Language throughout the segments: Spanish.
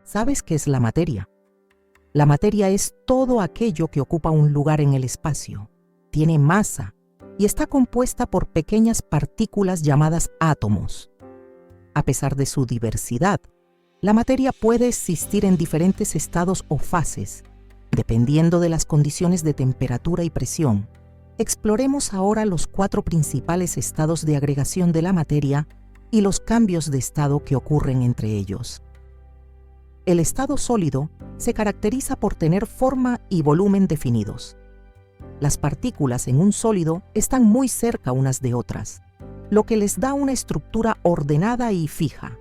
¿Sabes qué es la materia? La materia es todo aquello que ocupa un lugar en el espacio, tiene masa y está compuesta por pequeñas partículas llamadas átomos. A pesar de su diversidad, la materia puede existir en diferentes estados o fases, dependiendo de las condiciones de temperatura y presión. Exploremos ahora los 4 principales estados de agregación de la materia y los cambios de estado que ocurren entre ellos. El estado sólido se caracteriza por tener forma y volumen definidos. Las partículas en un sólido están muy cerca unas de otras, lo que les da una estructura ordenada y fija.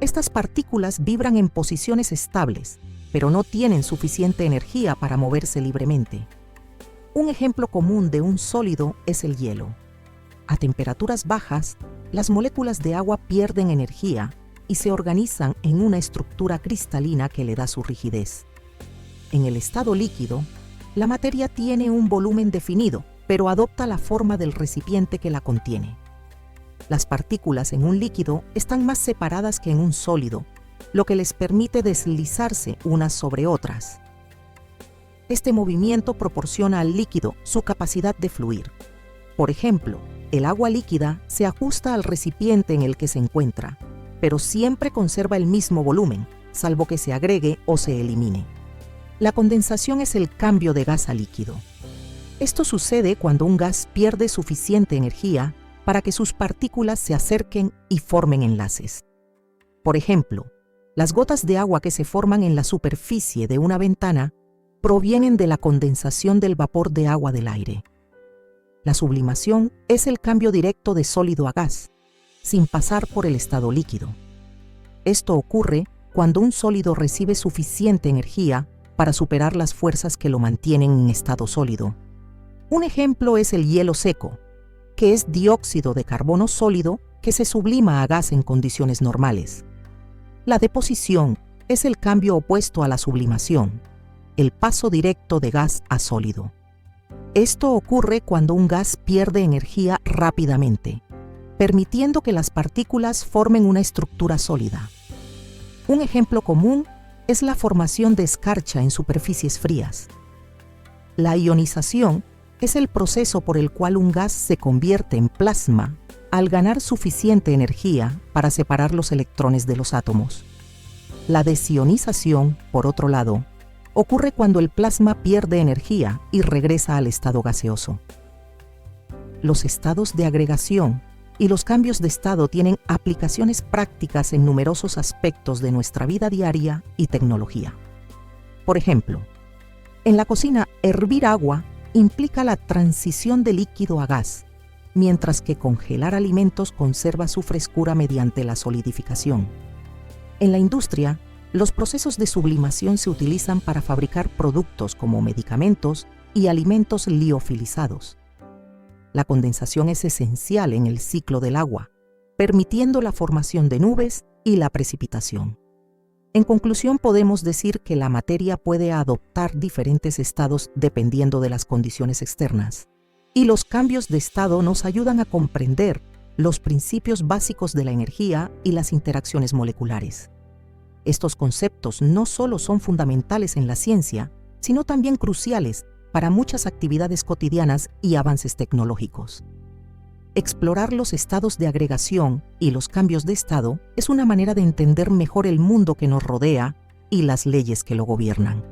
Estas partículas vibran en posiciones estables, pero no tienen suficiente energía para moverse libremente. Un ejemplo común de un sólido es el hielo. A temperaturas bajas, las moléculas de agua pierden energía y se organizan en una estructura cristalina que le da su rigidez. En el estado líquido, la materia tiene un volumen definido, pero adopta la forma del recipiente que la contiene. Las partículas en un líquido están más separadas que en un sólido, lo que les permite deslizarse unas sobre otras. Este movimiento proporciona al líquido su capacidad de fluir. Por ejemplo, el agua líquida se ajusta al recipiente en el que se encuentra, pero siempre conserva el mismo volumen, salvo que se agregue o se elimine. La condensación es el cambio de gas a líquido. Esto sucede cuando un gas pierde suficiente energía para que sus partículas se acerquen y formen enlaces. Por ejemplo, las gotas de agua que se forman en la superficie de una ventana provienen de la condensación del vapor de agua del aire. La sublimación es el cambio directo de sólido a gas, sin pasar por el estado líquido. Esto ocurre cuando un sólido recibe suficiente energía para superar las fuerzas que lo mantienen en estado sólido. Un ejemplo es el hielo seco, que es dióxido de carbono sólido que se sublima a gas en condiciones normales. La deposición es el cambio opuesto a la sublimación, el paso directo de gas a sólido. Esto ocurre cuando un gas pierde energía rápidamente, permitiendo que las partículas formen una estructura sólida. Un ejemplo común es la formación de escarcha en superficies frías. La ionización es el proceso por el cual un gas se convierte en plasma al ganar suficiente energía para separar los electrones de los átomos. La desionización, por otro lado, ocurre cuando el plasma pierde energía y regresa al estado gaseoso. Los estados de agregación y los cambios de estado tienen aplicaciones prácticas en numerosos aspectos de nuestra vida diaria y tecnología. Por ejemplo, en la cocina, hervir agua implica la transición de líquido a gas, mientras que congelar alimentos conserva su frescura mediante la solidificación. En la industria, los procesos de sublimación se utilizan para fabricar productos como medicamentos y alimentos liofilizados. La condensación es esencial en el ciclo del agua, permitiendo la formación de nubes y la precipitación. En conclusión, podemos decir que la materia puede adoptar diferentes estados dependiendo de las condiciones externas, y los cambios de estado nos ayudan a comprender los principios básicos de la energía y las interacciones moleculares. Estos conceptos no solo son fundamentales en la ciencia, sino también cruciales para muchas actividades cotidianas y avances tecnológicos. Explorar los estados de agregación y los cambios de estado es una manera de entender mejor el mundo que nos rodea y las leyes que lo gobiernan.